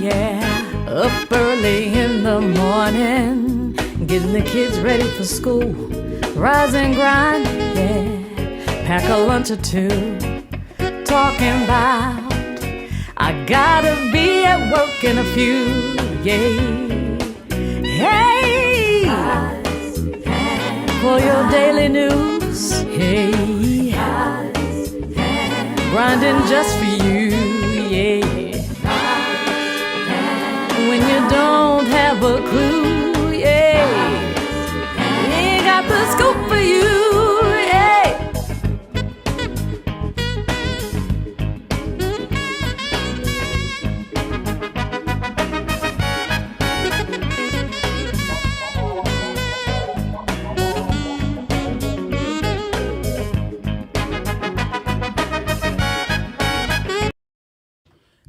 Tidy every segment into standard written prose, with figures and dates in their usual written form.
Yeah. Up early in the morning, getting the kids ready for school. Rise and grind, yeah. Pack a lunch or two. Talking about I gotta be at work in a few, yeah. Hey, for your daily news, hey. Grinding just for you, yeah. When you don't have a clue, yeah. Ain't got the scoop for you, yeah.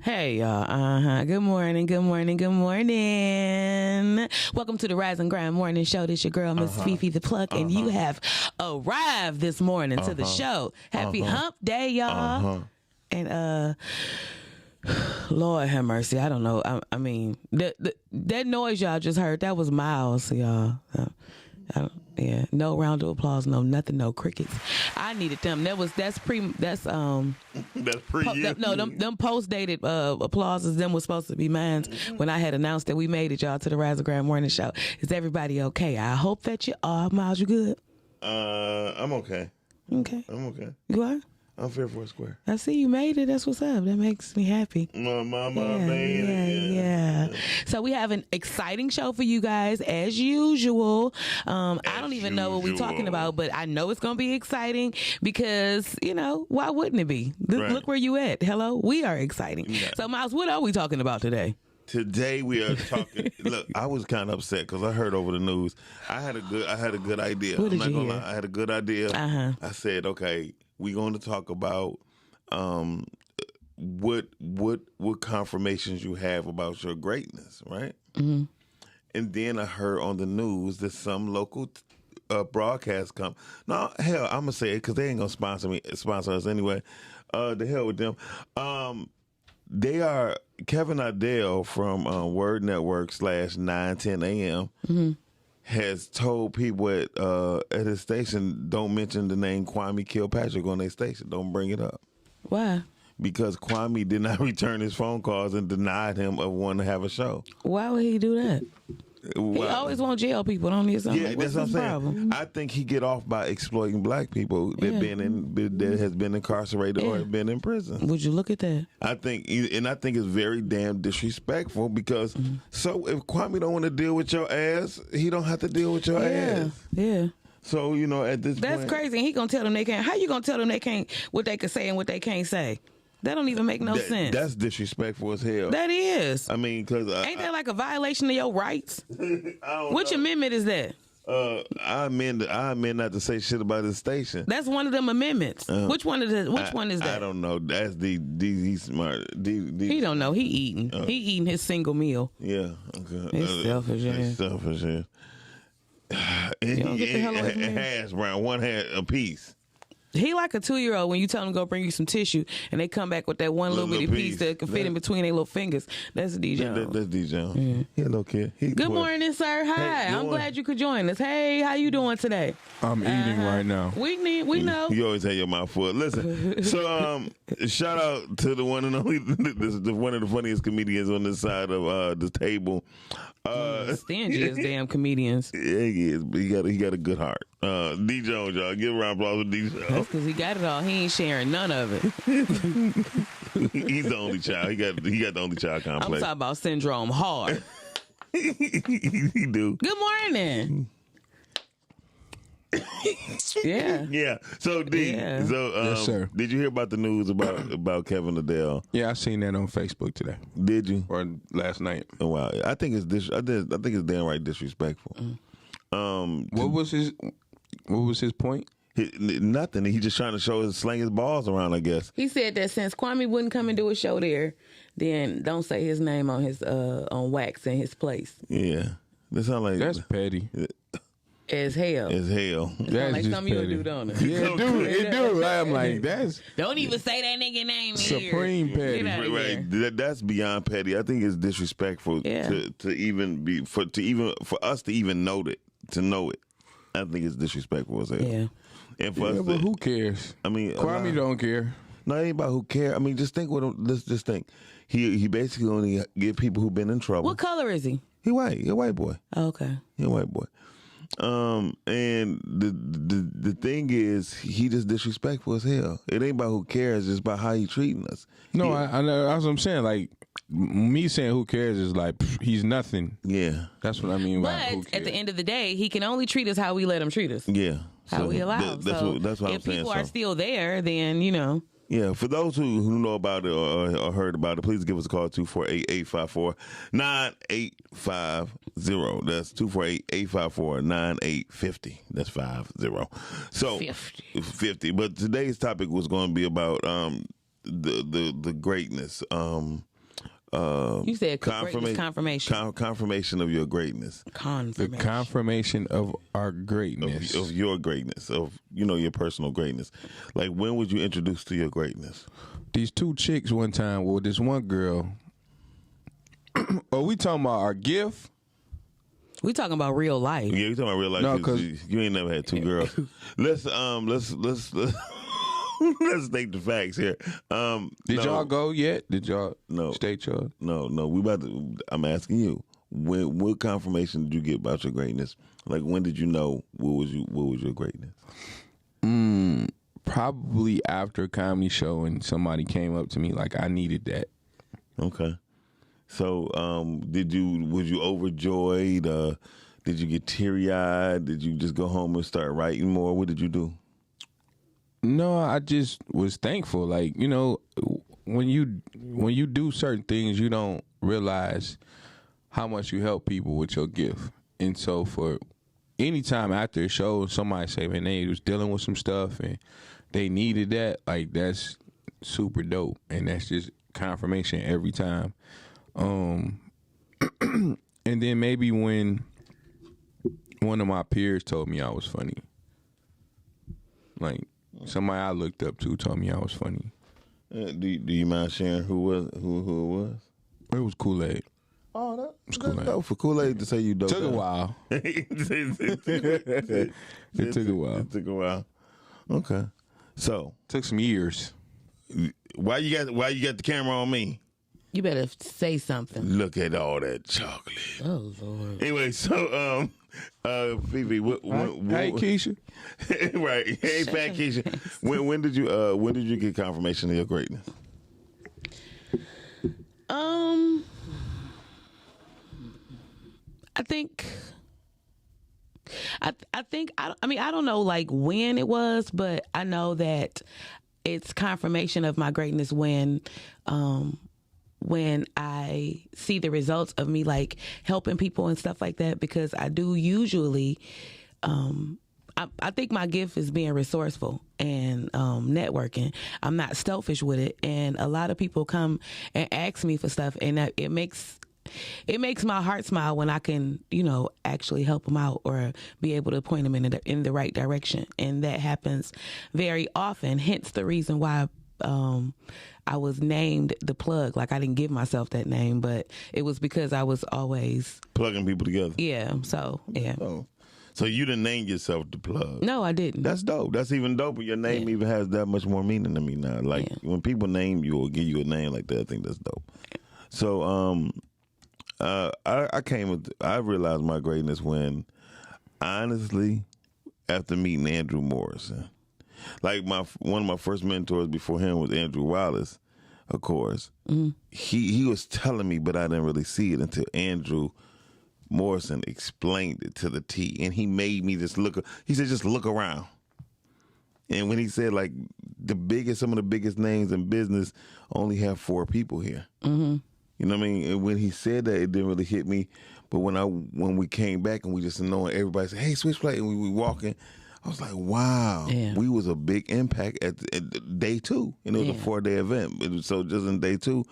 Hey, y'all. Good morning. Welcome to the Rise and Grind Morning Show. This your girl, Miss Fifi the Pluck, and you have arrived this morning to the show. Happy Hump Day, y'all. And Lord have mercy. I don't know. I mean, that noise y'all just heard, that was Miles, y'all. Yeah, no round of applause, no nothing, no crickets. I needed them. That's pre you. No, them post dated applauses. Them was supposed to be mine when I had announced that we made it, y'all, to the Rise and Grind Morning Show. Is everybody okay? I hope that you are. Miles, you good? I'm okay. Okay. I'm okay. You are? I'm fair for a square. I see you made it. That's what's up. That makes me happy. My mama made it. Yeah. So we have an exciting show for you guys as usual. I don't even know what we're talking about, but I know it's going to be exciting because, why wouldn't it be? Right. Look where you at. Hello? We are exciting. Yeah. So, Miles, what are we talking about today? Today we are talking. Look, I was kind of upset because I heard over the news. I had a good idea. What did I'm not you gonna hear? lie. I had a good idea. I said, okay, we're going to talk about what confirmations you have about your greatness, right? Mm-hmm. And then I heard on the news that some local broadcast No, hell, I'm gonna say it because they ain't gonna sponsor us anyway. The hell with them. They are Kevin Idell from Word Network /910 AM has told people at his station, don't mention the name Kwame Kilpatrick on their station. Don't bring it up. Why? Because Kwame did not return his phone calls and denied him of wanting to have a show. Why would he do that? He always want to jail people, don't he? Yeah, that's what I'm saying. I think he get off by exploiting black people that has been incarcerated or have been in prison. Would you look at that? I think it's very damn disrespectful because so if Kwame don't want to deal with your ass, he don't have to deal with your ass. Yeah. So at this that's point, crazy. And he gonna tell them they can't. How you gonna tell them they can't what they can say and what they can't say? That don't even make no sense. That's disrespectful as hell. That is. I mean, because ain't that like a violation of your rights? Which know. Amendment is that? I amend not to say shit about his station. That's one of them amendments. Which one is that? I don't know. That's he's smart. He don't know. He eating. He eating his single meal. Yeah. Okay. It's selfish. It's selfish. You don't get the hell away from me. Hash brown, one hash a piece. He like a 2-year-old when you tell him to go bring you some tissue and they come back with that one little bitty piece that can fit in between their little fingers. That's D. Jones. That's D. Jones. Mm-hmm. He a little kid. Good morning, sir. Hi. I'm glad you could join us. Hey, how you doing today? I'm eating right now. We know. You always have your mouth full. Listen, so shout out to the one and only, one of the funniest comedians on this side of the table. Stingy as damn comedians. Yeah, he is, but he got a good heart. D. Jones, y'all. Give a round of applause for D. Jones. That's because he got it all. He ain't sharing none of it. He's the only child. He got the only child complex. I'm talking about syndrome hard. He do. Good morning. Yeah. So D. Yeah. So yes, sir. Did you hear about the news about Kevin Idell? Yeah, I seen that on Facebook today. Did you? Or last night? Oh, wow. I think it's it's downright disrespectful. What was his point? Nothing. He just trying to sling his balls around, I guess. He said that since Kwame wouldn't come and do a show there, then don't say his name on his on wax in his place. Yeah. That sound like That's petty. as hell. As hell. That's like just something you'll petty. do, don't it? Yeah, it do. I'm like, that's Don't even say that nigga name here. supreme petty. Get out of here. Right, that's beyond petty. I think it's disrespectful Yeah. to even be for us to even know it. I think it's disrespectful as hell. Yeah. And for Yeah, us but to, who cares? I mean, Kwame don't care. No, it ain't about who care. I mean, just think what. Let's just think. He basically only get people who been in trouble. What color is he? He white. He a white boy. Oh, okay. He a white boy. And the thing is, he just disrespectful as hell. It ain't about who cares. It's about how he treating us. No, I know. That's what I'm saying. Like, me saying who cares is like, pff, he's nothing. Yeah. That's what I mean by who But cares. at the end of the day, he can only treat us how we let him treat us. Yeah. How we allow. That's so what I'm if saying. people So, are still there, then, you know. yeah, for those who know about it or heard about it, please give us a call, 248-854-9850. That's 248-854-9850. That's 50. So 50. But today's topic was going to be about the greatness. You said confirmation. Confirmation of your greatness. The Confirmation. confirmation of our greatness. Of your greatness, of your personal greatness. Like, when would you introduce to your greatness? These two chicks one time, well, this one girl. Oh, we talking about our gift? We talking about real life. Yeah, you talking about real life? No, 'cause 'cause- you ain't never had two girls. Let's let's take the facts here. Did y'all go yet? Did y'all No. state y'all? No, we about to. I'm asking you. What confirmation did you get about your greatness? Like, when did you know what was your greatness? Probably after a comedy show and somebody came up to me like I needed that. Okay. So, was you overjoyed? Did you get teary eyed? Did you just go home and start writing more? What did you do? No, I just was thankful. Like, when you do certain things, you don't realize how much you help people with your gift. And so for any time after a show, somebody say, man, they was dealing with some stuff and they needed that, like, that's super dope. And that's just confirmation every time. And then maybe when one of my peers told me I was funny, like somebody I looked up to told me I was funny. Do you mind sharing who it was? It was Kool-Aid. Oh, that's Kool-Aid. dope for Kool-Aid to say you dope. Took a while. It took a while. It took a while. Okay. So Took some years. why you got the camera on me? You better say something. Look at all that chocolate. Oh, Lord. Anyway, so Fifi, what Hey, Keisha. right? Hey, Fat Keisha. When did you get confirmation of your greatness? I think I don't know like when it was, but I know that it's confirmation of my greatness when I see the results of me like helping people and stuff like that, because I do usually I think my gift is being resourceful and networking. I'm not selfish with it, and a lot of people come and ask me for stuff, and it makes my heart smile when I can, actually help them out or be able to point them in the right direction, and that happens very often. Hence the reason why I was named the Plug. Like, I didn't give myself that name, but it was because I was always Plugging people together. yeah. So yeah. Oh. So you didn't name yourself the Plug. No, I didn't. That's dope. That's even dope. Your name even has that much more meaning to me now. Like, when people name you or give you a name like that, I think that's dope. So I realized my greatness when, honestly, after meeting Andrew Morrison. Like, one of my first mentors before him was Andrew Wallace, of course. Mm-hmm. He was telling me, but I didn't really see it until Andrew Morrison explained it to the T, and he made me just look. He said, "Just look around." And when he said, like, some of the biggest names in business only have 4 people here. Mm-hmm. You know what I mean? And when he said that, it didn't really hit me. But when we came back and we just knowing everybody said, "Hey, Switchblade," and we were walking, I was like, wow, we was a big impact at day 2. And it was a 4-day event. So just in day 2,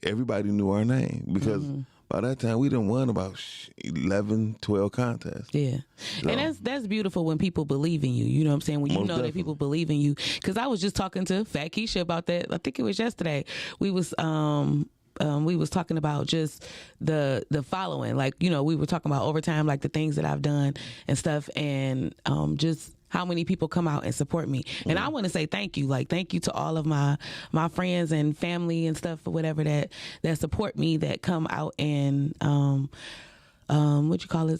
everybody knew our name because by that time we done won about 11, 12 contests. Yeah. So- And that's beautiful when people believe in you. You know what I'm saying? When you Most know definitely. that people believe in you. Because I was just talking to Fat Keisha about that. I think it was yesterday. We was talking about just the following. Like, you know, we were talking about overtime, like the things that I've done and stuff, and just how many people come out and support me. And I want to say thank you. Like, thank you to all of my friends and family and stuff or whatever that support me, that come out and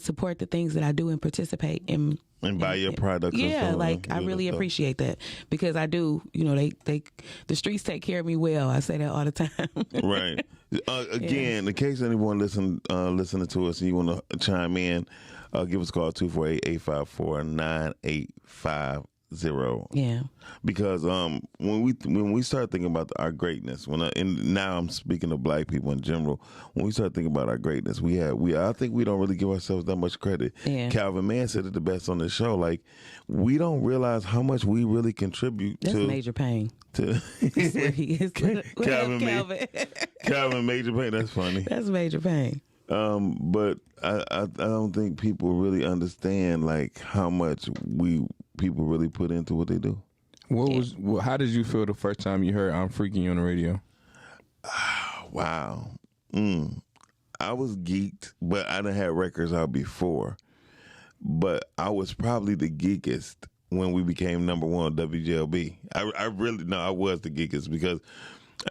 support the things that I do and participate in. And buy your products. and Yeah, stuff, like I good really stuff. appreciate that, because I do, you know, they the streets take care of me well. I say that all the time. Right. Again, in case anyone listening to us and you want to chime in, give us a call 248-854-9850. Yeah. Because when we start thinking about our greatness, and now I'm speaking of Black people in general, when we start thinking about our greatness, I think we don't really give ourselves that much credit. Yeah. Calvin Mann said it the best on the show. Like, we don't realize how much we really contribute That's to major pain. to That's what he is. What up, Calvin. Calvin Major Pain. That's funny. That's major pain. But I don't think people really understand like how much people really put into what they do. How did you feel the first time you heard "I'm Freaking You" on the radio? Wow. I was geeked, but I done had records out before. But I was probably the geekest when we became number one on WJLB. I was the geekest, because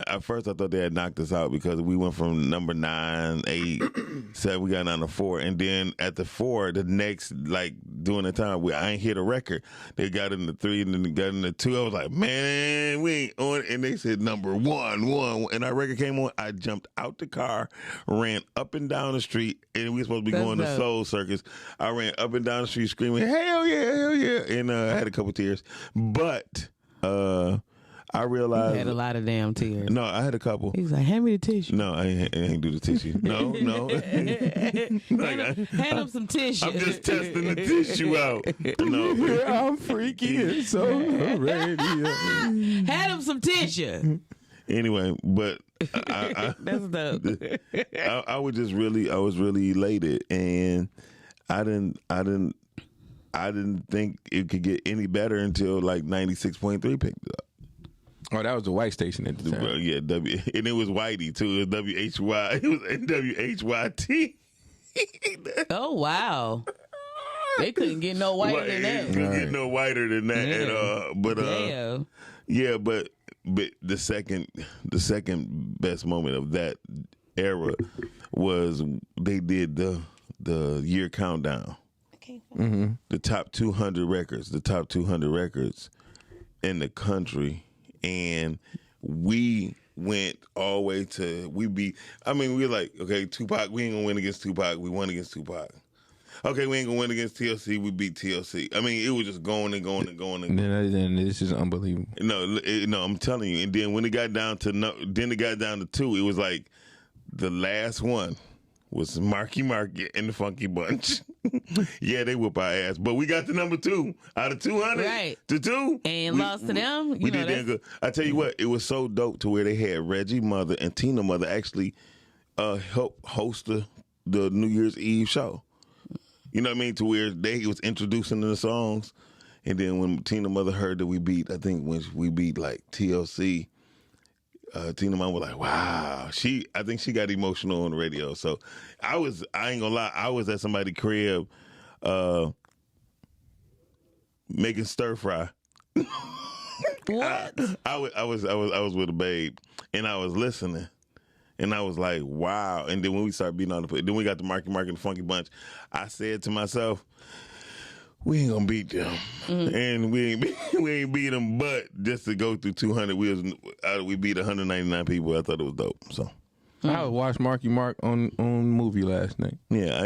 at first I thought they had knocked us out because we went from number 9, 8, 7, we got down to 4. And then at the 4, the next, like, during the time, I ain't hit a record. They got in the 3 and then they got in the 2. I was like, man, we ain't on. And they said number 1. And our record came on. I jumped out the car, ran up and down the street, and we were supposed to be That's going to dope. Soul Circus. I ran up and down the street screaming, hell yeah, hell yeah. And I had a couple tears. But I realized. He had a lot of damn tears. No, I had a couple. He was like, hand me the tissue. No, I ain't do the tissue. No. Hand him some tissue. I'm just testing the tissue out. No. I'm freaky and so radio. Hand him some tissue. Anyway, but I That's dope. I was really elated, and I didn't think it could get any better until like 96.3 picked it up. Oh, that was the white station at the time. Yeah, and it was Whitey too. It was WHY. It was WHYT. Oh, wow. They couldn't get no whiter than that. Couldn't get no whiter than that at all. But Damn. yeah, but the second best moment of that era was they did the year countdown. The top 200 records in the country, and we went all the way to we were like, okay, Tupac, we ain't gonna win against Tupac. We won against Tupac. Okay, we ain't gonna win against TLC. We beat TLC. I mean, it was just going and going and going and going. Then this is unbelievable. No, I'm telling you. And then when it got down to 2, it was like the last one was Marky Mark and the Funky Bunch. Yeah, they whoop our ass, but we got the number 2 out of 200 Right. to 2, And lost to them. We did damn good. I tell you what, it was so dope to where they had Reggie Mother and Tina Mother actually help host the New Year's Eve show. You know what I mean? To where they was introducing the songs, and then when Tina Mother heard that we beat, I think when we beat like TLC, Tina Mother was like, "Wow!" I think she got emotional on the radio. So I ain't gonna lie, I was at somebody's crib, making stir fry. What? I was with a babe, and I was listening. And I was like, wow. And then when we started beating on then we got the Marky Mark and the Funky Bunch. I said to myself, we ain't gonna beat them, and we ain't beat them. But just to go through 200, we beat 199 people. I thought it was dope. So I watched Marky Mark on movie last night. yeah,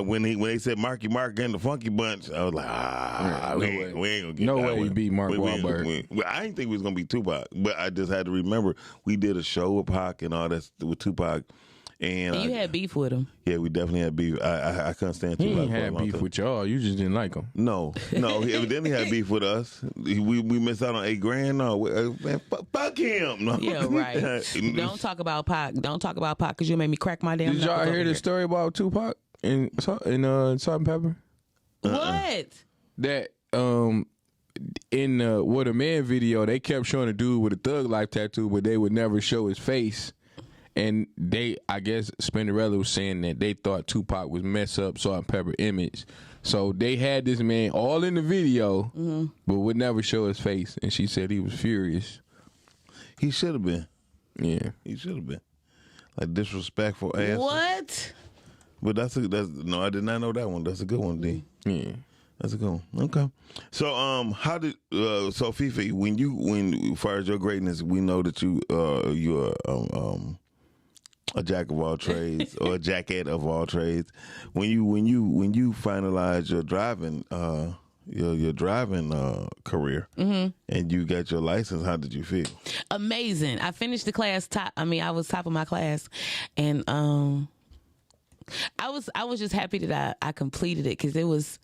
when they said Marky Mark and the Funky Bunch, I was like, we ain't gonna get No that way one. you beat Mark We ain't gonna Wahlberg. win. Well, I didn't think we was gonna beat Tupac, but I just had to remember we did a show with Pac and all that with Tupac And You had beef with him. yeah, we definitely had beef. I couldn't stand He Tupac ain't for a had long beef time. with y'all. You just didn't like him. No, he evidently had beef with us. We missed out on $8,000. No, man, fuck him. No. Yeah, right. Don't talk about Pac. Don't talk about Pac because you made me crack my damn. Did y'all knuckles hear over the here. story about Tupac and Salt and Pepper? What? That in the What a Man video, they kept showing a dude with a Thug Life tattoo, but they would never show his face. And I guess Spinderella was saying that they thought Tupac was mess up Salt and Pepper image. So they had this man all in the video, but would never show his face. And she said he was furious. He should have been. Yeah. He should have been. Like disrespectful ass. What? But that's no, I did not know that one. That's a good one, D. Yeah. That's a good one. Okay. So how did so Fifi, when as far as your greatness, we know that you're a jack of all trades or a jacket of all trades. When you finalized your driving your driving career and you got your license, how did you feel? Amazing. I finished the class top. I mean, I was top of my class, and I was just happy that I completed it because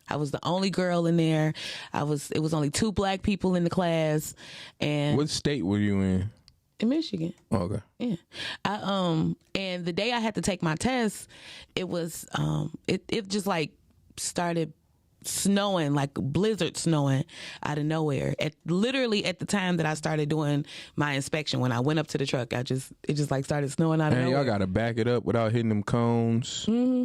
I was the only girl in there. It was only 2 black people in the class, and What state were you in? in Michigan. Oh, okay. Yeah. And the day I had to take my test, it was it just like started snowing, like blizzard snowing out of nowhere. Literally at the time that I started doing my inspection, when I went up to the truck, it just like started snowing out of Man, nowhere. y'all got to back it up without hitting them cones. Mm-hmm.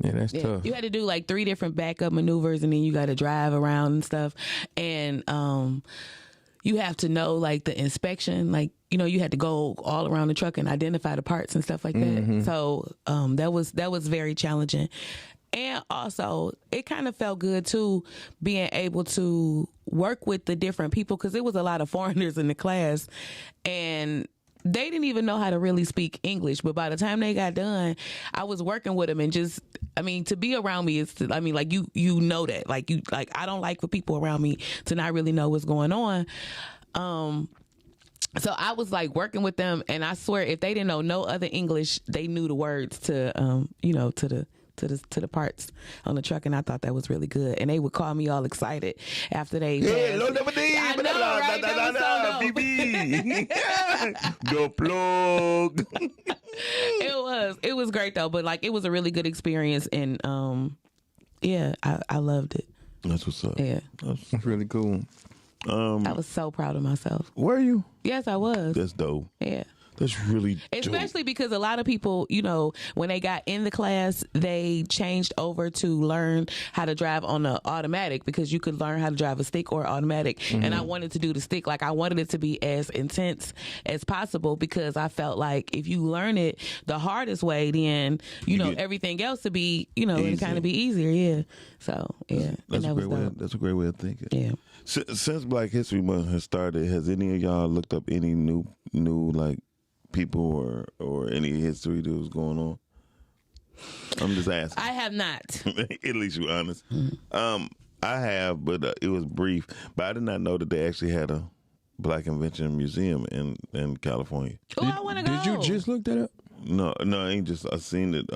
Yeah, that's tough. You had to do like 3 different backup maneuvers, and then you got to drive around and stuff. And you have to know like the inspection, like, you know, you had to go all around the truck and identify the parts and stuff like that. So that was very challenging. And also, it kind of felt good too, being able to work with the different people, because it was a lot of foreigners in the class, and they didn't even know how to really speak English. But by the time they got done, I was working with them, and just, I mean, to be around me is, I mean, like you know that, like I don't like for people around me to not really know what's going on. So I was like working with them, and I swear if they didn't know no other English, they knew the words to, to the parts on the truck, and I thought that was really good. And they would call me all excited after they passed. I know, right? That was so dope. Go plug. It was great though, but like it was a really good experience, and yeah, I loved it. That's what's up. Yeah, That's really cool. I was so proud of myself. Were you? Yes, I was. That's dope. Yeah. That's really Especially because a lot of people, you know, when they got in the class, they changed over to learn how to drive on the automatic, because you could learn how to drive a stick or automatic. And I wanted to do the stick. Like, I wanted it to be as intense as possible, because I felt like if you learn it the hardest way, then, you know, everything else to be, you know, it kind of be easier. Yeah. So, yeah. That's and a great way. That's a great way of thinking. Yeah. Since Black History Month has started, has any of y'all looked up any new like people or any history that was going on? I'm just asking. I have not. At least you're honest. I have, but it was brief. But I did not know that they actually had a Black Invention Museum in California. Oh, I want to go. Did you just look that up? No, I ain't just. I seen it.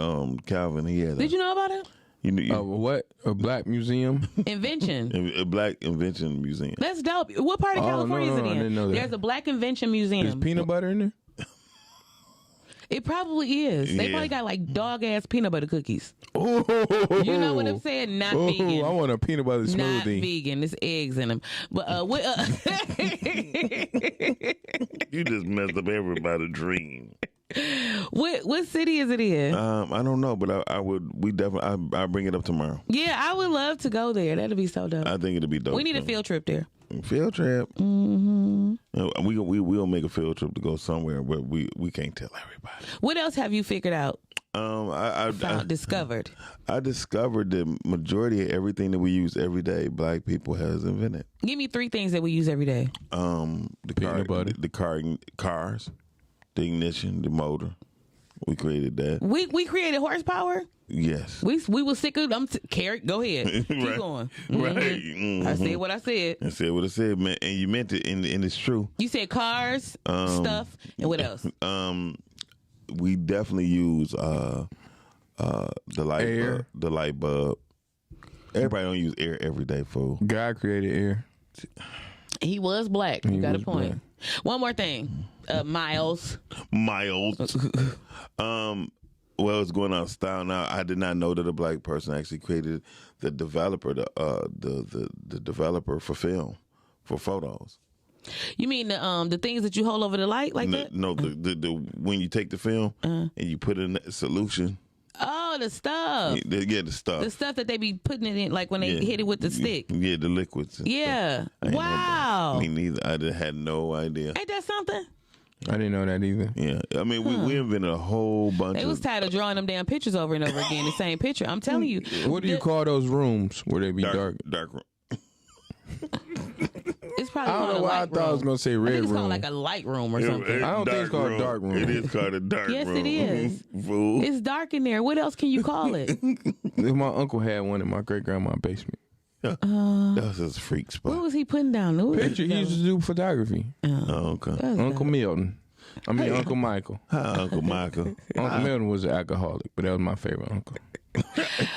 Calvin, he had. Did you know about it? What? A black museum? Invention. A Black Invention Museum. That's dope. What part of California is it in? I didn't know that. There's a Black Invention Museum. Is peanut butter in there? It probably is. They Yeah. probably got like dog ass peanut butter cookies. Oh, You know what I'm saying? Not vegan. I want a peanut butter Not smoothie. vegan. There's eggs in them. But what? You just messed up everybody's dream. What city is it in? I don't know, but I would. We definitely. I'll bring it up tomorrow. Yeah, I would love to go there. That'd be so dope. I think it'll be dope. We need a field trip there. Field trip. Mm-hmm. We'll make a field trip to go somewhere, but we can't tell everybody. What else have you figured out? I Discovered. I discovered the majority of everything that we use every day, Black people has invented. Give me 3 things that we use every day. The Peanut butter. cars, the ignition, the motor. We created that. We created horsepower. Yes. We was sick of. Carrot. Go ahead. Keep Right. going. Right. I said what I said. I said what I said, man, and you meant it, and it's true. You said cars, stuff, and what else? we definitely use the light Air. bulb. The light bulb. Everybody don't use air every day, fool. God created air. He was black. You He got a was point. black. One more thing, Miles. Miles. Well, it's going out of style now. I did not know that a black person actually created the developer, the developer for film, for photos. You mean the things that you hold over the light like that? No, the when you take the film and you put it in a solution. Oh, the stuff. Yeah, the stuff. The stuff that they be putting it in, like when they hit it with the stick. Yeah, the liquids. And Yeah. stuff. I ain't know Wow. that. Me neither. I had no idea. Ain't that something? I didn't know that either. Yeah, I mean, we invented a whole bunch They of. was tired of drawing them damn pictures over and over again, the same picture. I'm telling you. What do you call those rooms where they be dark? dark room. It's probably I don't called know a why I light thought I was room. gonna say I red think it's room. called like a light room or something. I don't think it's called a dark room. It is called a dark Yes, room. it is. Fool. It's dark in there. What else can you call it? My uncle had one in my great grandma's basement. That was his freak spot. What was he putting down? What was Picture, he used to do photography. Oh, okay. Uncle Milton. I mean, Uncle Michael. Hi, Uncle Michael. Uncle Milton was an alcoholic, but that was my favorite uncle.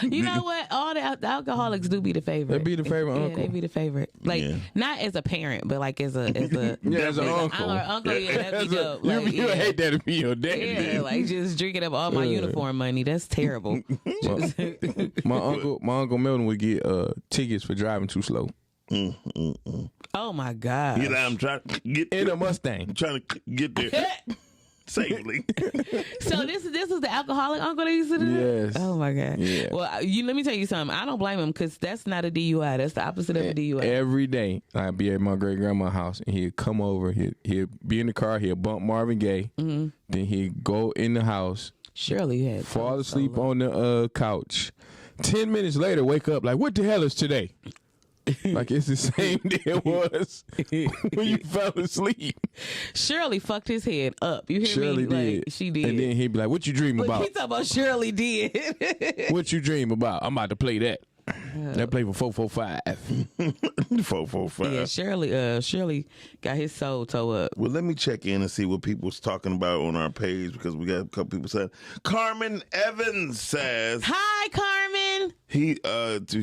You know what? All the alcoholics do be the favorite. They be the favorite Yeah, uncle. they be the favorite. Like Yeah. not as a parent, but like as a Yeah, as an uncle. Our uncle, yeah, that'd be dope. You Like, you yeah. hate that to be your daddy. Yeah, like just drinking up all my uniform money. That's terrible. My uncle Milton would get tickets for driving too slow Oh my God. You know, I'm trying to get in a Mustang. I'm trying to get there safely. So this is the alcoholic uncle that used to do that? Yes. Oh my God. Yeah. Well, let me tell you something. I don't blame him because that's not a DUI. That's the opposite of a DUI. Every day I'd be at my great grandma's house and he'd come over. He'd be in the car. He'd bump Marvin Gaye. Mm-hmm. Then he'd go in the house, Surely had fall asleep on the couch. 10 minutes later, wake up like, what the hell is today? Like it's the same day it was when you fell asleep. Shirley fucked his head up. You hear Shirley me? did. Like, she did. And then he'd be like, what you dream Look, about? he talking about Shirley did. What you dream about? I'm about to play that. That play for 445. 445. Yeah, Shirley got his soul towed up. Well, let me check in and see what people's talking about on our page because we got a couple people saying. Carmen Evans says Hi, Carmen.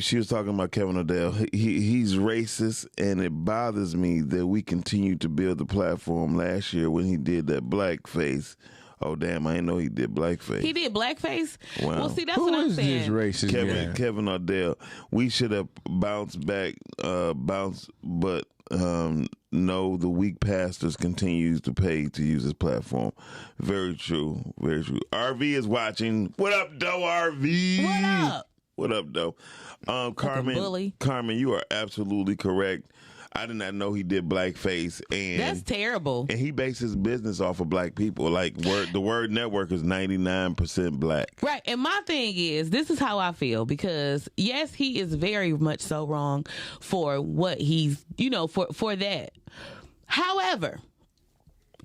she was talking about Kevin O'Dell. He's racist, and it bothers me that we continue to build the platform last year when he did that blackface. Oh damn! I didn't know he did blackface. He did blackface. Wow. Well, see, that's Who what I'm is this saying. racist guy? Kevin O'Dell. We should have bounced back, but no, the weak pastors continues to pay to use his platform. Very true, very true. RV is watching. What up, Doe? RV. What up? What up, Doe? bully. Carmen, you are absolutely correct. I did not know he did blackface, and That's terrible. and he based his business off of black people. Like the Word Network is 99% black. Right. And my thing is, this is how I feel because yes, he is very much so wrong for what he's, for that. However,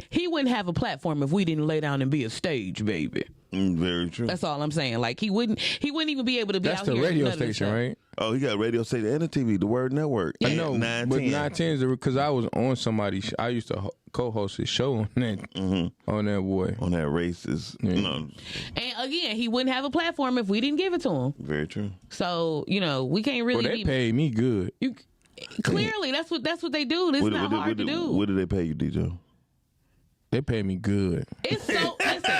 he wouldn't have a platform if we didn't lay down and be a stage, baby. Very true. That's all I'm saying. Like he wouldn't even be able to be That's out the here. radio none of this station, stuff. right? Oh, he got a radio station and a TV, the Word Network. I know, 910. but 910 is because I was on somebody's. I used to co-host his show on that. On that boy. On that racist. No, And again, he wouldn't have a platform if we didn't give it to him. very true. So we can't really. Well, they be, paid me good. clearly, that's what they do. It's not hard to do. What did they pay you, DJ? They paid me good. It's so listen,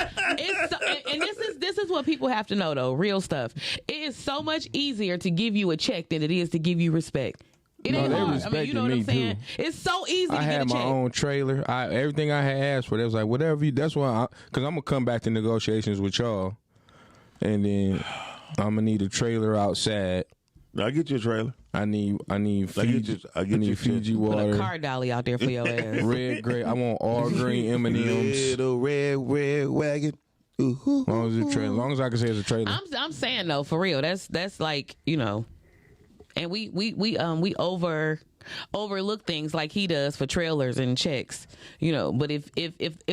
and this is what people have to know though, real stuff. It is so much easier to give you a check than it is to give you respect. It No, ain't they hard. I mean, respected you know what me, I'm saying? too. It's so easy to I get had a my check. own trailer. Everything I had asked for, they was like, whatever you. That's why, because I'm gonna come back to negotiations with y'all, and then I'm gonna need a trailer outside. I get you a trailer. I need Fiji. I get you Fiji Put a water. car dolly out there for your ass. Red, gray. I want all green M&Ms. Little red wagon. Ooh, As long as it's a trailer. As long as I can say it's a trailer. I'm saying though, for real, that's like, and we overlook things like he does for trailers and checks, but if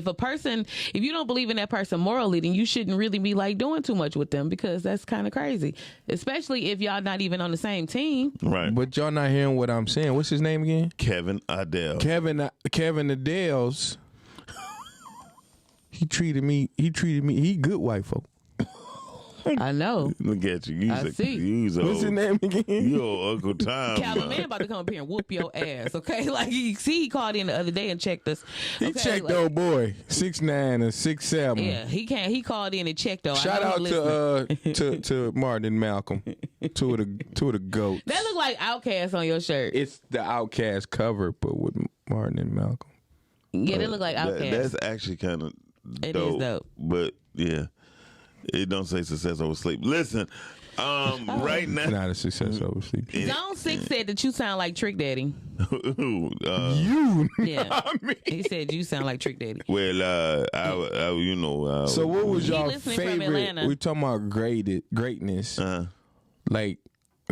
a person, if you don't believe in that person morally, then you shouldn't really be like doing too much with them because that's kind of crazy, especially if y'all not even on the same team. Right. But y'all not hearing what I'm saying. What's his name again? Kevin O'Dell. Kevin Adele's He treated me. He good white folk. I know. Look at you. I see. What's his name again? You old Uncle Tom. Calvin Man about to come up here and whoop your ass, okay? Like he called in the other day and checked us. He okay? checked like, old boy 6'9" or 6'7". Yeah, he can't. He called in and checked though. Shout out to Martin and Malcolm, two of the goats. That look like Outkast on your shirt. It's the Outkast cover, but with Martin and Malcolm. Yeah, they look like Outkast. That's actually kind of It dope. is dope. But yeah, it don't say success over sleep. Listen, right now, Not a success over sleep. Zone 6 said that you sound like Trick Daddy. You, Yeah. not me. He said you sound like Trick Daddy. well, So what was He your listening from favorite? Atlanta. We talking about greatness. Like,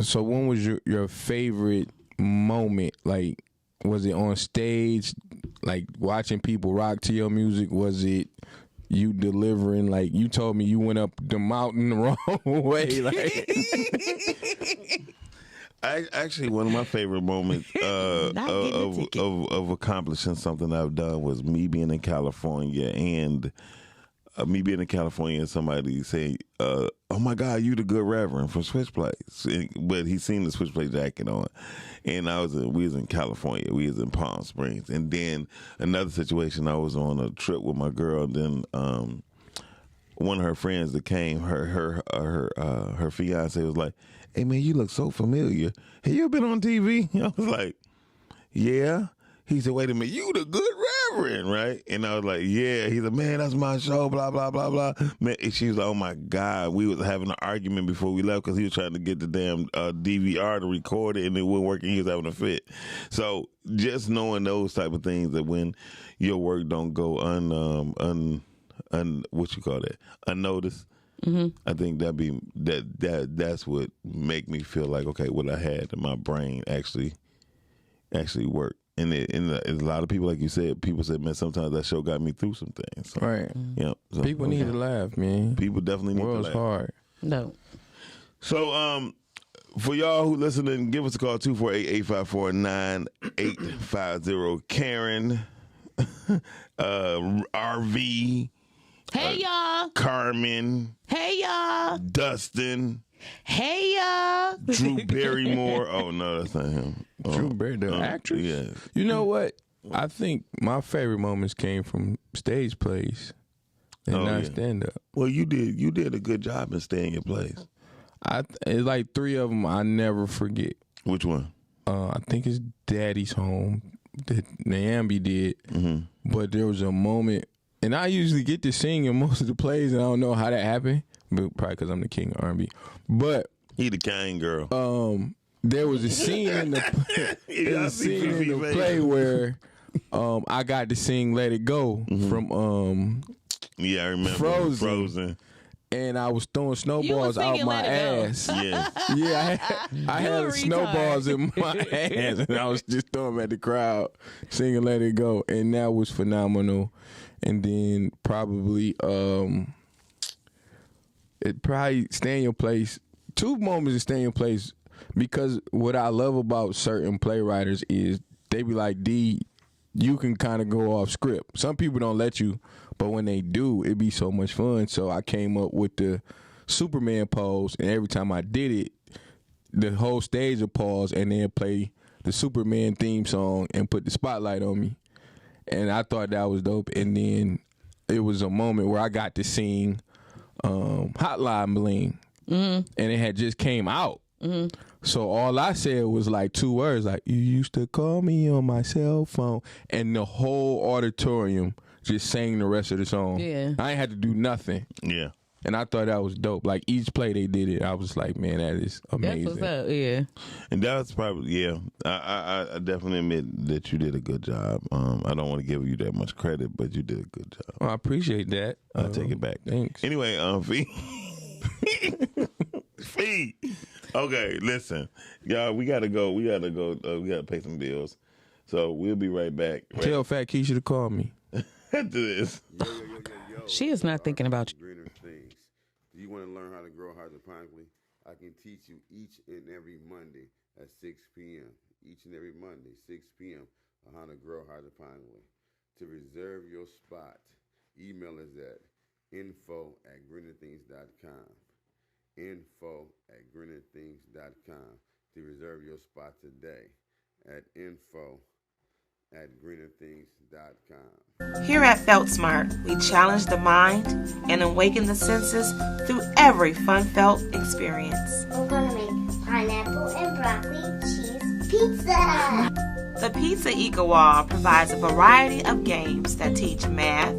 so when was your favorite moment? Like, was it on stage? Like watching people rock to your music? Was it you delivering? Like you told me you went up the mountain the wrong way. Like Actually, one of my favorite moments of accomplishing something I've done was me being in California and somebody say, "Oh my God, you the good Reverend from Switchblade," but he seen the Switchblade jacket on, and we was in California, we was in Palm Springs, and then another situation, I was on a trip with my girl, and then one of her friends that came, her fiance was like, "Hey man, you look so familiar. Have you ever been on TV?" I was like, "Yeah." He said, "Wait a minute, you the good Reverend, right?" And I was like, "Yeah." He said, "Man, that's my show, blah, blah, blah, blah." Man, and she was like, "Oh my God." We was having an argument before we left because he was trying to get the damn DVR to record it and it wasn't working. He was having a fit. So just knowing those type of things, that when your work don't go unnoticed, I think that's what make me feel like, okay, what I had in my brain actually worked. And a lot of people, like you said, people said, man, sometimes that show got me through some things. So, right. Yeah. So, People need to laugh, man. People definitely need World's to laugh. hard. No. So, for y'all who listening, give us a call 248-854-9850. Karen, RV, Hey y'all. Carmen, Hey y'all. Dustin, Hey y'all. Drew Barrymore. Oh no, that's not him. Drew Barrymore, the actress. Yeah. You know what? I think my favorite moments came from stage plays and not stand up. Well, you did a good job in staying in your place. It's like 3 of them I never forget. Which one? I think it's Daddy's Home that Nyambi did. But there was a moment, and I usually get to sing in most of the plays, and I don't know how that happened, but probably because I'm the king of R&B. But He the kind girl. there was a scene in the play where I got to sing "Let It Go" from Yeah, I remember. Frozen. And I was throwing snowballs out singing my Let It Go. Yes. ass. Yeah, I You a had retard. snowballs in my ass, and I was just throwing them at the crowd, singing "Let It Go," and that was phenomenal. And then probably stay in your place. 2 moments to stay in your place, because what I love about certain playwriters is they be like, D, you can kind of go off script. Some people don't let you, but when they do, it be so much fun. So I came up with the Superman pose, and every time I did it, the whole stage would pause and then play the Superman theme song and put the spotlight on me. And I thought that was dope. And then it was a moment where I got to sing Hotline Bling, and it had just came out. So all I said was like 2 words, like, "You used to call me on my cell phone," and the whole auditorium just sang the rest of the song. Yeah. I ain't had to do nothing. Yeah. And I thought that was dope. Like each play they did it, I was like, man, that is amazing. That's what's up. Yeah. And that's probably, yeah, I definitely admit that you did a good job. I don't want to give you that much credit, but you did a good job. Well, I appreciate that. I'll take it back. Thanks. Anyway, Fee. Fee. Okay, listen. Y'all, we got to go. We got to pay some bills. So we'll be right back. Tell Fat Keisha to call me. After this. She is not thinking about you. Greener things. Do you want to learn how to grow hydroponically? I can teach you each and every Monday at 6 p.m. Each and every Monday, 6 p.m. on how to grow hydroponically. To reserve your spot, Email us at info@grinnerthings.com. info@grinnerthings.com to reserve your spot today at info@grinnerthings.com. Here at Felt Smart, we challenge the mind and awaken the senses through every fun felt experience. I'm gonna make pineapple and broccoli cheese pizza. The Pizza Eco Wall provides a variety of games that teach math,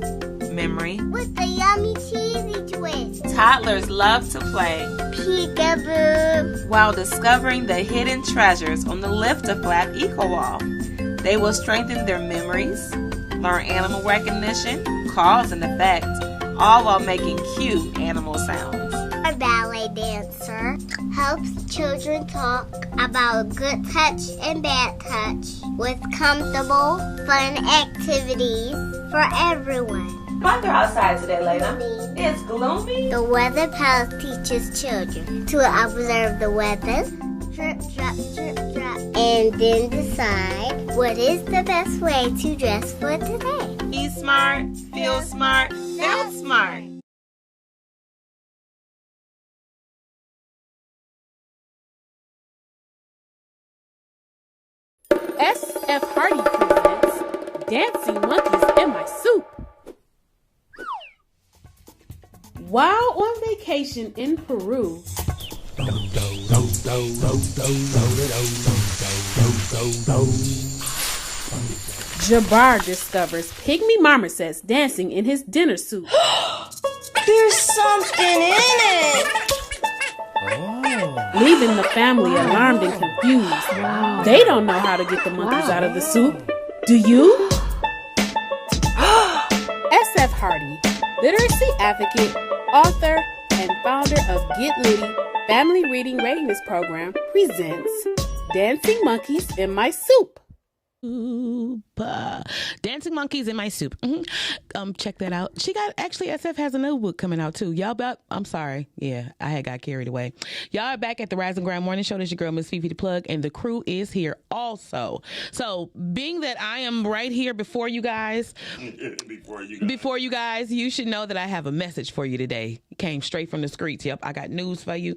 memory. With the yummy cheesy twist. Toddlers love to play Peekaboo. while discovering the hidden treasures on the Lift a Flap Eco Wall. They will strengthen their memories, learn animal recognition, cause and effect, all while making cute animal sounds. A ballet dancer helps children talk about good touch and bad touch with comfortable, fun activities for everyone. Weather outside today, Layla. It's gloomy. The Weather Palace teaches children to observe the weather, drip, drop, and then decide what is the best way to dress for today. Be smart, feel smart, felt smart. SF Hardy presents Dancing Monkeys in My Soup. While on vacation in Peru, Jabbar discovers pygmy marmosets dancing in his dinner suit. There's something in it. Leaving the family alarmed and confused. They don't know how to get the monkeys out of the soup. Do you? SF Hardy, literacy advocate, author, and founder of Get Litty Family Reading Readiness Program, presents Dancing Monkeys in My Soup. Dancing Monkeys in My Soup. Check that out. SF has a new book coming out too. I'm sorry. Yeah, I had got carried away. Y'all are back at the Rise and Grind Morning Show. This your girl, Miss Fifi the Plug, and the crew is here also. So, being that I am right here before you guys, you should know that I have a message for you today. It came straight from the streets. Yep, I got news for you.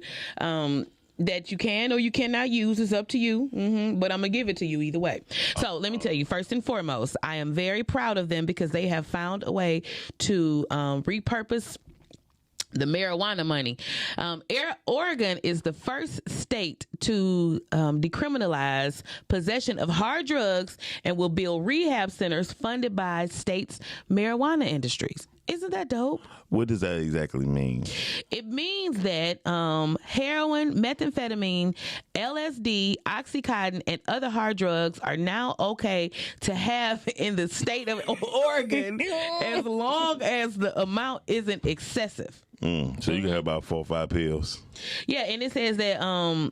That you can or you cannot use is up to you, but I'm gonna give it to you either way. So let me tell you, first and foremost, I am very proud of them because they have found a way to repurpose the marijuana money. Oregon is the first state to decriminalize possession of hard drugs and will build rehab centers funded by state's marijuana industries. Isn't that dope? What does that exactly mean? It means that heroin, methamphetamine, LSD, Oxycontin, and other hard drugs are now okay to have in the state of Oregon as long as the amount isn't excessive. So you can have about 4 or 5 pills. Yeah, and it says that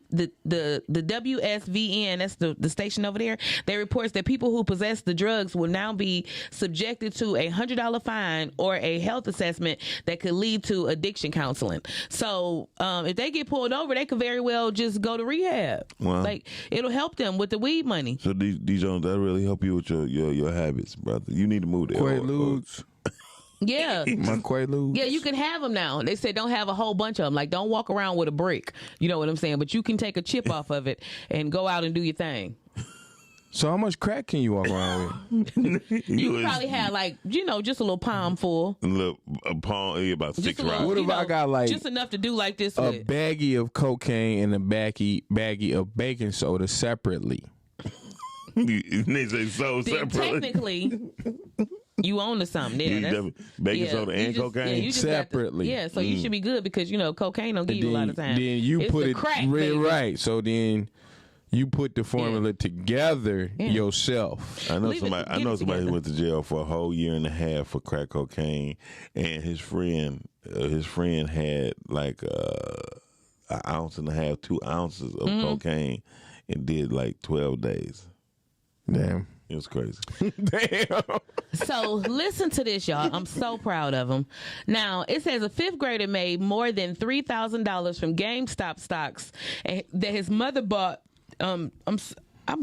the WSVN, that's the station over there, they reports that people who possess the drugs will now be subjected to a $100 fine or a health assessment that could lead to addiction counseling. So if they get pulled over, they could very well just go to rehab. Wow. Like, it'll help them with the weed money. So these Jones, that really help you with your habits, brother. You need to move there. Quaaludes. Yeah. My Quaaludes. Yeah, you can have them now. They said don't have a whole bunch of them. Like, don't walk around with a brick. You know what I'm saying? But you can take a chip off of it and go out and do your thing. So how much crack can you walk around with? You probably had just a little palm full. A palm, about 6 rounds. What if I got just enough to do like this a with? baggie of cocaine and a baggie of baking soda separately? They say so Then separately. technically, you own to something there. Baking soda and cocaine? you just Separately. so you should be good because, cocaine don't give you a lot of time. Then you It's put the it crack, baby. right. So then you put the formula together yourself. I know Leave it- somebody. get it together. Who went to jail for a whole year and a half for crack cocaine, and his friend had like an ounce and a half, 2 ounces of cocaine, and did like 12 days. Damn. It was crazy. Damn. So listen to this, y'all. I'm so proud of him. Now, it says a 5th grader made more than $3,000 from GameStop stocks that his mother bought. I'm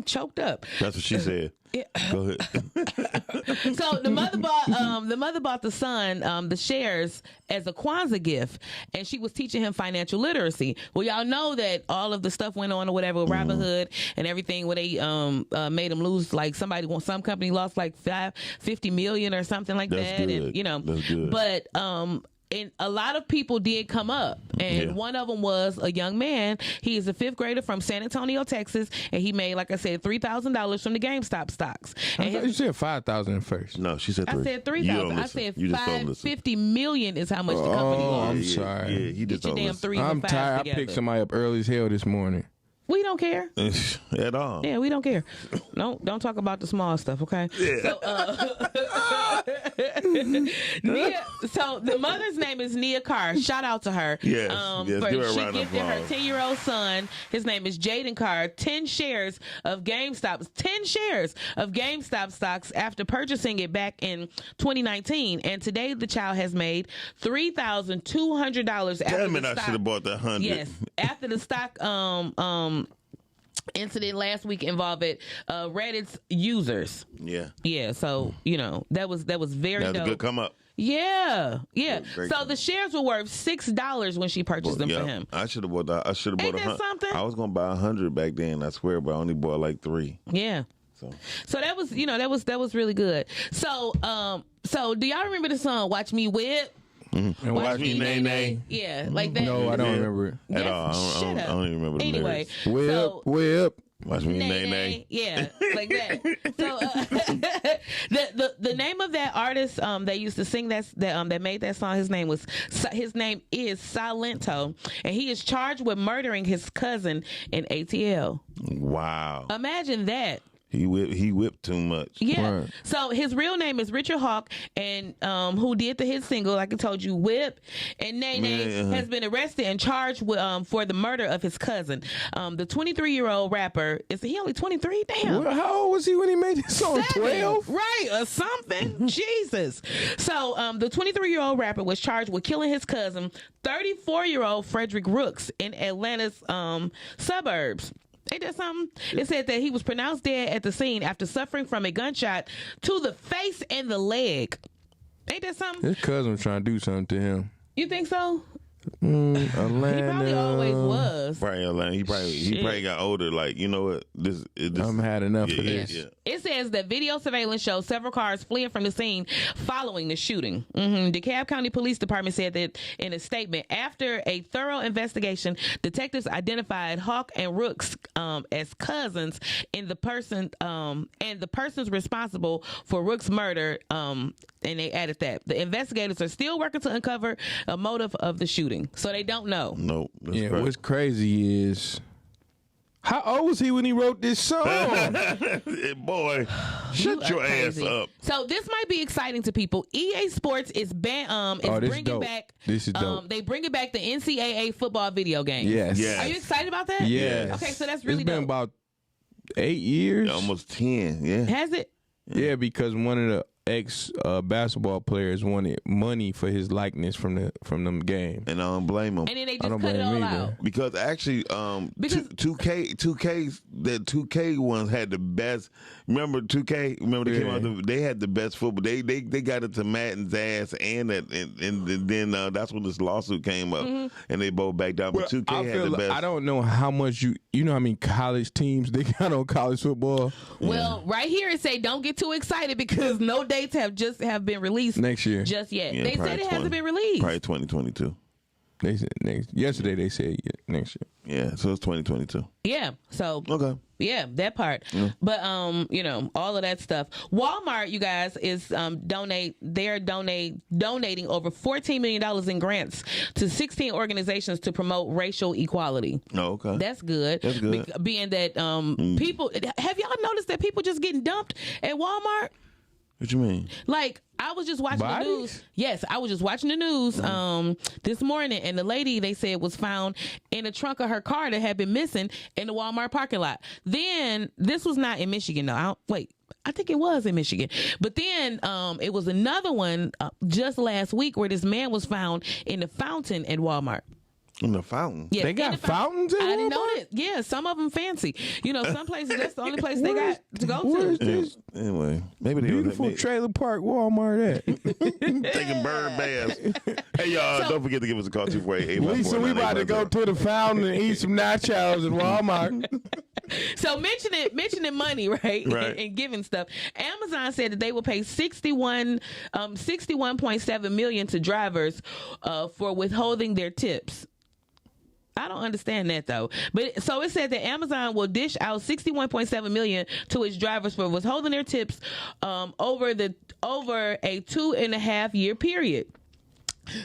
choked up. That's what she said. Go ahead. So the mother bought the son the shares as a Kwanzaa gift, and she was teaching him financial literacy. Well, y'all know that all of the stuff went on or whatever with Robinhood and everything, where they made him lose, like some company lost like $50 million or something like That's that, good. and you know, That's good. but and a lot of people did come up, and one of them was a young man. He is a 5th grader from San Antonio, Texas, and he made, like I said, $3,000 from the GameStop stocks. I thought you said 5,000 first. No, she said 3. I said You don't 3,000. I listen. said You just don't listen. $50 million is how much the company Oh, lost. I'm sorry. Yeah, he just Get your don't damn listen. 3s I'm and 5s tired. together. I picked somebody up early as hell this morning. We don't care. At all. Yeah, we don't care. No, don't talk about the small stuff, okay? Yeah. So the mother's name is Nia Carr. Shout out to her. Yes, yes, give her a she round of gifted her applause. 10-year-old son. His name is Jaden Carr. 10 shares of GameStop. 10 shares of GameStop stocks after purchasing it back in 2019. And today the child has made $3,200 after Damn it, the I stock. should have bought that 100. Yes, after the stock incident last week involved Reddit's users. Yeah. So that was very That's a dope. good come up. Yeah. Great So come the shares were worth $6 when she purchased them Yeah. for him. I should have bought that. I should have bought Ain't that 100. something? I was gonna buy 100 back then, I swear, but I only bought like 3. Yeah. So that was that was really good. So do y'all remember the song "Watch Me Whip"? And Watch Me Nay Nay. Yeah, like that. No, I don't remember it. At Yes, all. I shut up. don't even remember the Anyway, lyrics. so Whip. Watch Me Nay Nay. Yeah, like that. So the name of that artist that used to sing that made that song, his name is Silento, and he is charged with murdering his cousin in ATL. Wow. Imagine that. He whipped too much. Yeah. Right. So his real name is Richard Hawk, and who did the hit single, like I told you, Whip. And Nene has been arrested and charged with for the murder of his cousin. The 23-year-old rapper, is he only 23? Damn. Well, how old was he when he made this song? 12? Right, or something. Jesus. So the 23-year-old rapper was charged with killing his cousin, 34-year-old Frederick Rooks, in Atlanta's suburbs. Ain't that something? It said that he was pronounced dead at the scene after suffering from a gunshot to the face and the leg. Ain't that something? His cousin was trying to do something to him. You think so? Atlanta. He probably always was. Probably Atlanta. He probably got older. Like, you know what? This I'm had enough of this. Yeah. It says that video surveillance shows several cars fleeing from the scene following the shooting. DeKalb County Police Department said that in a statement, after a thorough investigation, detectives identified Hawk and Rooks as cousins and the persons responsible for Rooks' murder. And they added that the investigators are still working to uncover a motive of the shooting, so they don't know. Nope. Yeah, what's crazy is, how old was he when he wrote this song? Boy, shut your ass Crazy. up. So this might be exciting to people. EA Sports is this bringing dope. back. This is dope. They bringing back the NCAA football video game. Yes. Yes. Are you excited about that? Yes. Okay, so that's really It's been dope. about 8 years. Almost 10. Yeah. Has it? Yeah, because one of the ex basketball players wanted money for his likeness from them games. And I don't blame him. And then they I just don't cut it blame all him out. either. Because actually, Because- 2K, the 2K ones had the best. Remember 2K? Remember they came out. They had the best football. They got it to Madden's ass, and then that's when this lawsuit came up, and they both backed out. But 2K I had feel the like, best. I don't know how much you know how many college teams they got on college football Well, right here it say don't get too excited because no dates have been released next year. just yet. Yeah, They probably said it hasn't been released. Probably 2022. They said yesterday they said next year. Yeah, so it's 2022. Yeah. So Okay. yeah, that part. But all of that stuff. Walmart, you guys, is donating over $14 million in grants to 16 organizations to promote racial equality. Oh, okay. That's good. That's good. Being that people, have y'all noticed that people just getting dumped at Walmart? What you mean? Like, I was just watching Bodies? the news. Yes, I was just watching the news this morning, and the lady, they said, was found in the trunk of her car that had been missing in the Walmart parking lot. Then, this was not in Michigan, though. I think it was in Michigan. But then it was another one just last week where this man was found in the fountain at Walmart. In the fountain. Yeah, They in got the fountain. fountains in I didn't know Walmart? that. Yeah, some of them fancy. You know, some places that's the only place they Where got to go Where is to. this Anyway, maybe they beautiful trailer park Walmart at? taking bird baths. Hey, y'all, don't forget to give us a call 248 Lisa, we about to go to the fountain and eat some nachos at Walmart. So mentioning money, right? Right. And giving stuff. Amazon said that they will pay 61.7 million to drivers for withholding their tips. I don't understand that though. But so it said that Amazon will dish out 61.7 million to its drivers for withholding their tips over a 2.5 year period.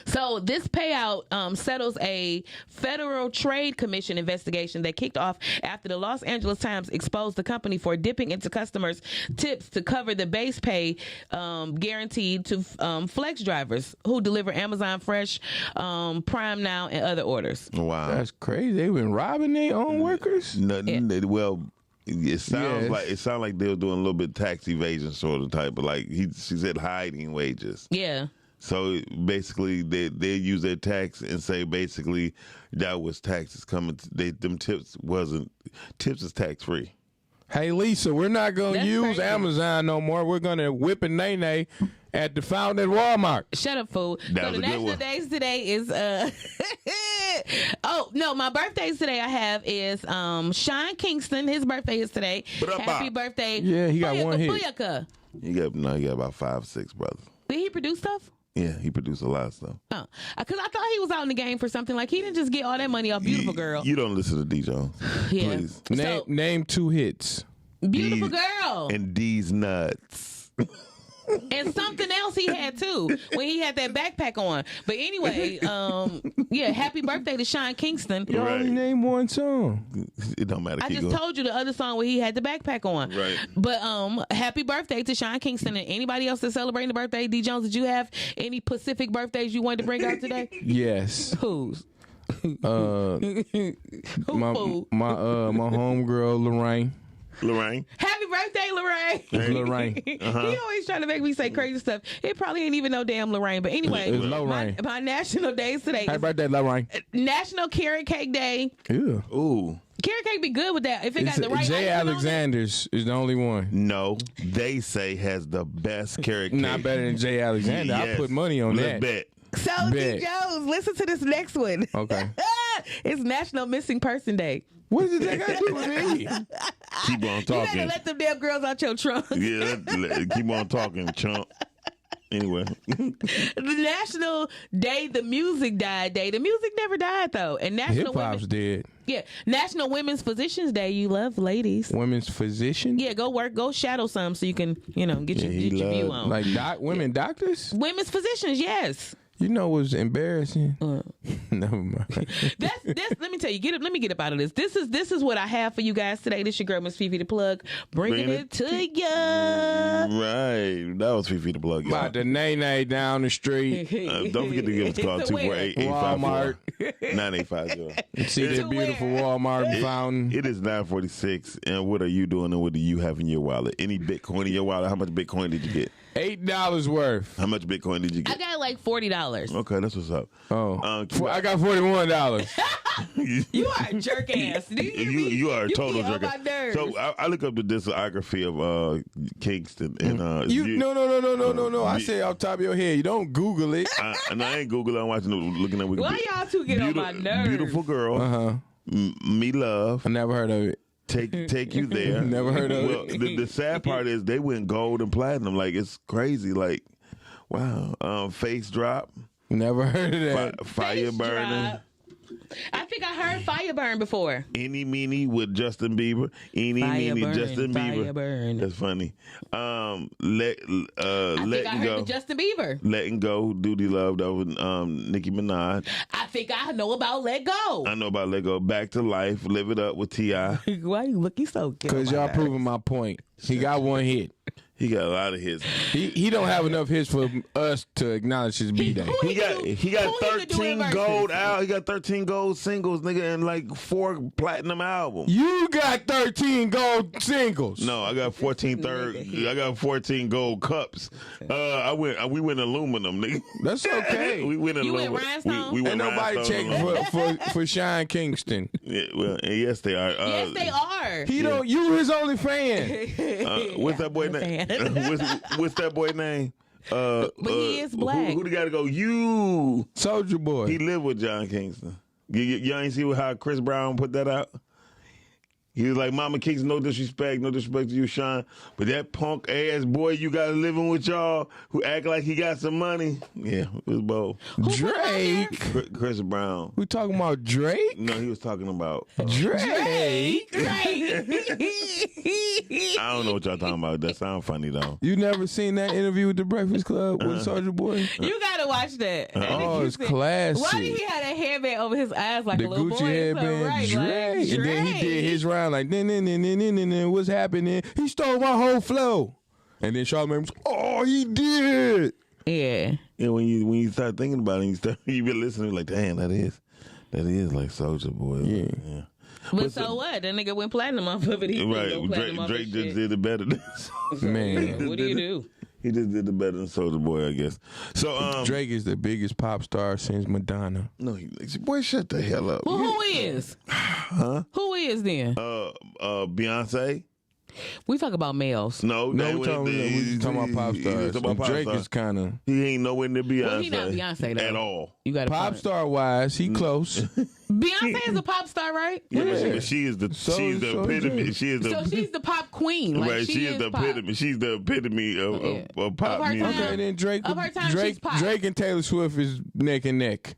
So this payout settles a Federal Trade Commission investigation that kicked off after the Los Angeles Times exposed the company for dipping into customers' tips to cover the base pay guaranteed to flex drivers who deliver Amazon Fresh, Prime Now, and other orders. Wow. That's crazy. They been robbing their own workers. Well, it sounds like they were doing a little bit of tax evasion sort of type, but like she said, hiding wages. Yeah. So basically, they use their tax and say basically that was taxes coming. Them tips is tax free. Hey, Lisa, we're not going to That's use crazy. Amazon no more. We're going to whip a nay at the fountain at Walmart. Shut up, fool. That So was the a good national one. days today is oh no, my birthdays today I have is Sean Kingston. His birthday is today. Happy birthday. Yeah, he got one hit. Booyaka. You got about 5, 6 brothers. Did he produce stuff? Yeah, he produced a lot of stuff. Oh, because I thought he was out in the game for something. Like he didn't just get all that money off Beautiful Girl. You don't listen to D Jones. Yeah. Please. Name 2 hits. Beautiful These- Girl. And D's nuts. And something else he had too when he had that backpack on. But anyway, yeah, happy birthday to Sean Kingston. You only name one song. It don't matter. I Keep just going. told you the other song where he had the backpack on. Right. But happy birthday to Sean Kingston and anybody else that's celebrating the birthday. D Jones, did you have any Pacific birthdays you wanted to bring out today? Yes. Whose? My fool? homegirl Lorraine. Lorraine. Happy birthday, Lorraine. Lorraine. He always trying to make me say crazy stuff. It probably ain't even no damn Lorraine. But anyway, It's Lorraine. my national days today Happy is birthday, Lorraine. National Carrot Cake Day. Ew. Ooh. Carrot cake be good with that if it got the right Jay icing on it. Alexander's is the only one. No, they say has the best carrot cake. Not better than Jay Alexander. I Yes. put money on Let's that. bet. So Bet. D Jones, listen to this next one. Okay. It's National Missing Person Day. What does that got to do with me? Keep on You talking. better let them damn girls out your trunk. Yeah, keep on talking, chump. Anyway, The National Day the Music Died Day. The music never died though. And National Hip hop's dead. National Women's Physicians Day. You love ladies. Women's physician? Yeah, go shadow some so you can, get your he view loved- on. Like women doctors? Women's physicians, yes. You know what's embarrassing? Never mind. That's let me tell you, let me get up out of this. This is what I have for you guys today. This your girl Miss Fifi the Plug, bringing it to ya. right. That was Fifi the Plug. y'all. About the nay down the street. Don't forget to give us a call, It's a where? 248-854-9850. See that beautiful Walmart fountain. It is 9:46, and what are you doing and what do you have in your wallet? Any Bitcoin in your wallet? How much Bitcoin did you get? $8 worth. How much Bitcoin did you I get? got like $40. Okay, that's what's up. Oh, I I got $41. You are a jerk ass. Do you hear me? You are a You total get on jerk. my nerves. So I look up the discography of Kingston and No. I say off the top of your head. You don't Google it. I ain't Googling. I'm watching, looking at Wikipedia. Why y'all two get on my nerves? Beautiful girl. Uh-huh. Me love. I never heard of it. Take you there. Never heard of well, it. The sad part is they went gold and platinum. Like it's crazy. Like wow. Face drop. Never heard of that. Fire Face burning. drop. I think I heard Fire Burn before. Eeny meeny with Justin Bieber. Eeny Fire meeny burn, Justin fire Bieber. burn. That's funny. I think I Letting heard go. the Justin Bieber. Letting go. Duty Love. That was Nicki Minaj. I think I know about Let Go. I know about Let Go. Back to Life. Live It Up with T.I. Why you looking so good? Because y'all proving my point. He got one hit. He got a lot of hits. He don't have enough hits for us to acknowledge his B-Day. He got 13 gold out. He got 13 gold singles, nigga, and like 4 platinum albums. You got 13 gold singles. No, I got 14 I got 14 gold cups. We went aluminum, nigga. That's okay. We went You aluminum. went rhinestone? We Ain't went nobody rhinestone checking aluminum. for Sean Kingston. Yeah, well, yes, they are. Yes, they are. He don't. You his only fan. What's that boy name? What's that boy name? But he is black. Who got to go? You. Soldier Boy. He lived with John Kingston. You ain't see how Chris Brown put that out? He was like, Mama Kingston, no disrespect to you, Sean. But that punk ass boy you got living with y'all who act like he got some money. Yeah, it was both. Drake. Chris Brown. We talking about Drake? No, he was talking about Drake. I don't know what y'all talking about. That sound funny though. You never seen that interview with the Breakfast Club with Soldier Boy? You gotta watch that. Oh, it's Why classic. did he have that headband over his eyes like The a little Gucci boy? headband, Right, Drake. like, And then he did his round like, what's happening? He stole my whole flow. And then Charlamagne was, oh, he did. Yeah. Yeah, when you start thinking about it, you be listening like, damn, that is like Soulja Boy. Yeah. But so what? That nigga went platinum off of it. He Right, didn't go platinum off Drake his just shit. did it better than Man. What do you do? He just did it better than Soulja Boy, I guess. So Drake is the biggest pop star since Madonna. no, boy, shut the hell up. Well, who is? Huh? Who is then? Beyonce? We talk about males. No, No, we talking about pop stars. And Drake is kind of He ain't nowhere near Beyonce. Well, he not Beyonce, though. at all. You got pop star wise. He close. Beyonce is a pop star, right? Yeah, but she is the she's the epitome. She is the So she's the pop queen. Like, right. She is the pop. epitome. She's the epitome of pop Of her music. time. Okay, then Drake. Of her time, she's pop. Drake and Taylor Swift is neck and neck.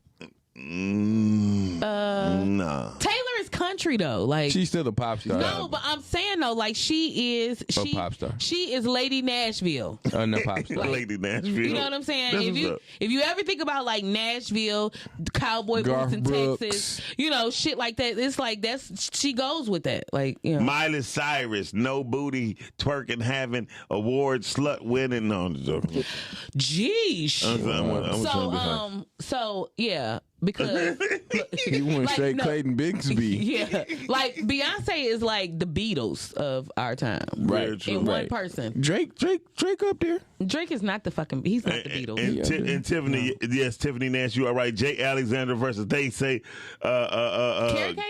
Nah. Taylor is country though. Like She's still a pop star. no, but I'm saying though, like she pop star. She is Lady Nashville. No pop star. Lady Nashville. You know what I'm saying? That's what's up. If you ever think about like Nashville, cowboy Garth boots in Brooks. Texas, you know, shit like that. It's like she goes with that. Like, you know. Miley Cyrus, no booty, twerking, having awards, slut winning. No, I'm just joking. Jeez. I'm trying to be high. So yeah, because He went Like, straight no. Clayton Bigsby. yeah, like Beyonce is like the Beatles of our time, Very true. in one Right. person. Drake up there. Drake is not the fucking. He's not the Beatles. And Tiffany, yes, Tiffany Nash, you are right. Jay Alexander versus They Say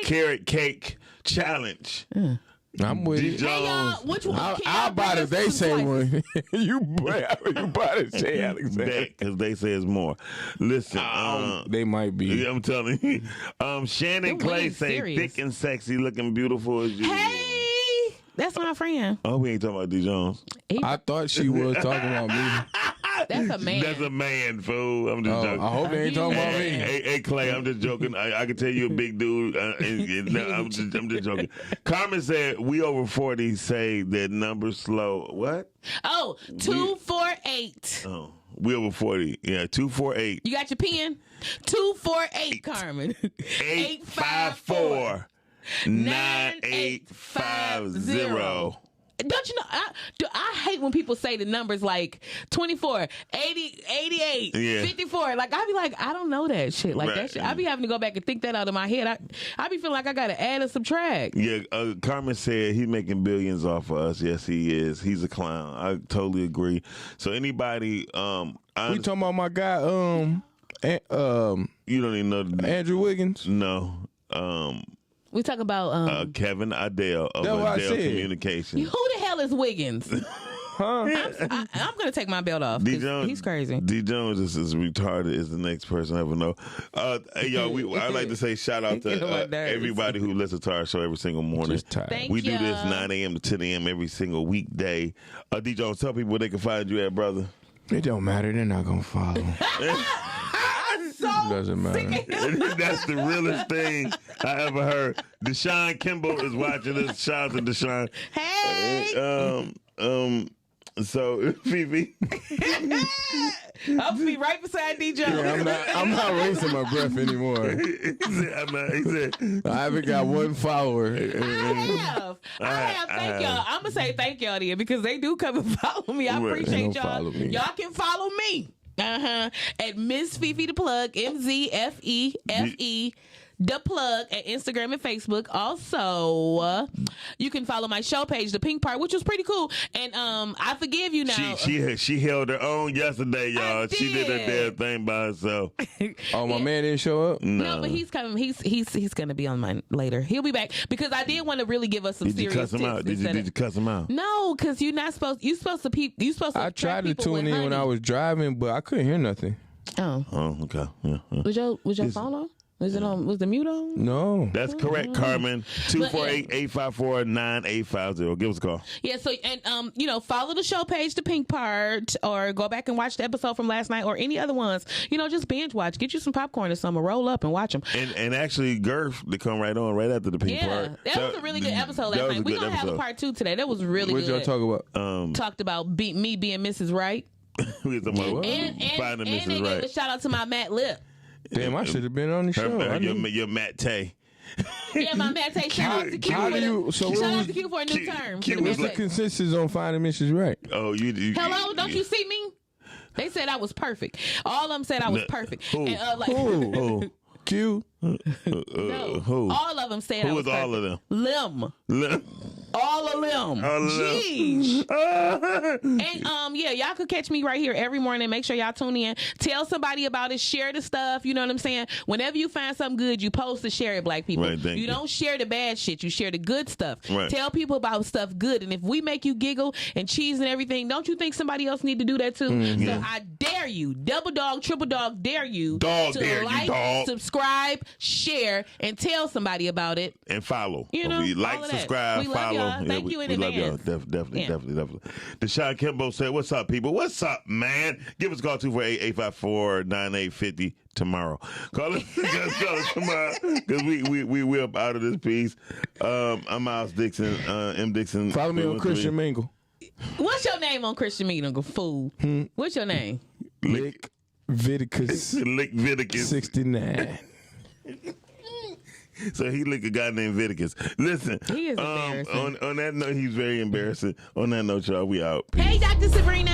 Carrot Cake Challenge. I'm with D. it. Jones. Hey y'all, which one? I'll buy the They Say one. you buy the Jay Alexander. Because They Say is more. Listen, They might be. yeah, I'm telling you. Shannon They're Clay really say serious. thick and sexy, looking beautiful as you. Hey, that's my friend. Oh, we ain't talking about D. Jones. I thought she was talking about me. That's a man. That's a man, fool. I'm just joking. I hope they ain't talking about me. Hey, Clay, I'm just joking. I can tell you a big dude. I'm just joking. Carmen said we over 40 say that number's slow. What? Oh, 248. Oh, we over 40. Yeah, 248. You got your pen? 248, Carmen. 854 9850. Don't you know? I hate when people say the numbers like 24, 80, 88, Yeah. 54. Like, I be like, I don't know that shit. Like, Right. that shit. I be having to go back and think that out of my head. I be feeling like I got to add or subtract. Yeah, Carmen said he's making billions off of us. Yes, he is. He's a clown. I totally agree. So anybody, We talking about my guy, you don't even know. Andrew Wiggins. No. We talk about Kevin Adele of That's what I Adele said. Communications. who the hell is Wiggins? I'm gonna take my belt off. D 'cause Jones, he's crazy. D Jones is as retarded as the next person I ever know. Hey, y'all, I'd like to say shout out Get on my to nerves. everybody who listens to our show every single morning. Just tired. Thank We do ya. this 9 a.m. to 10 a.m. every single weekday. D Jones, tell people where they can find you at, brother. It don't matter. They're not gonna follow. Doesn't matter. That's the realest thing I ever heard. Deshaun Kimball is watching this. Shout out to Deshaun. Hey, So, Fifi. I'll be right beside DJ. Yeah, I'm not wasting my breath anymore. He said, I haven't got one follower. I have. Thank y'all. I'm gonna say thank y'all there because they do come and follow me. I Right. appreciate They don't y'all. follow me. Y'all can follow me. At Miss Fifi the Plug, MZFEFE. The Plug at Instagram and Facebook. Also, you can follow my show page, The Pink Part, which was pretty cool. And I forgive you now. she held her own yesterday, y'all. I She did her did. damn thing by herself. Oh, my man didn't show up? No, but he's coming. He's gonna be on mine later. He'll be back because I did want to really give us some Did you serious cuss him tips out? Did instead you of- cuss him out? No, because you're not supposed. You supposed to I track tried to people tune with in when I honey. was driving, but I couldn't hear nothing. Oh, Oh, okay. Yeah, yeah. was your phone on? Was it on? Was the mute on? No. That's correct, Carmen. 248-854-9850. Give us a call. Yeah. So and follow the show page, The Pink Part, or go back and watch the episode from last night or any other ones. Just binge watch. Get you some popcorn or something. Roll up and watch them. And actually, Girth, they come right on right after the pink Yeah, part. that was a really good episode that last was a night. We're good gonna have a episode. part 2 today. That was really What y'all good. talk about? Talked about me being Mrs. Right. We was talking about And finding they Mrs. gave a Right. shout out to my Matt Lip. Damn, I should have been on the show. I knew- Your Matt Tay. Yeah, my Matt Tay. Shout out to Q. How do you- so what Shout out was- to Q for a new Q- term. Q for the was Matt like- Tay. Consensus on finding Mrs. Right. Oh, you Hello, don't you see me? They said I was perfect. All of them said I was perfect. Who? And, Who? Q. no, Who? all of them said I Who was was all of perfect. them? Lim. Look. All of them. All of them. Jeez. And y'all could catch me right here every morning. Make sure y'all tune in. Tell somebody about it. Share the stuff. You know what I'm saying? Whenever you find something good, you post to share it, black people. Right, thank you. don't share the bad shit. You share the good stuff. Right. Tell people about stuff good. And if we make you giggle and cheese and everything, don't you think somebody else need to do that too? So I dare you, double dog, triple dog, dare you Dog to dare you, like, dog. subscribe, share, and tell somebody about it. And follow. You know, We all like, of that. subscribe, We love follow. y'all. Thank you in we love y'all. advance. Definitely. Yeah. Deshaun Kimbo said, "What's up, people? What's up, man? Give us a call 248-854-9850 tomorrow. Call us tomorrow because we up out of this piece. I'm Miles Dixon. M Dixon. Follow me on 313. Christian Mingle. What's your name on Christian Mingle, fool? What's your name? Lick Viticus Lick Viticus. 69. So he licked a guy named Viticus. Listen, He is embarrassing. on that note, he's very embarrassing. On that note, y'all, we out. Peace. Hey, Dr. Sabrina.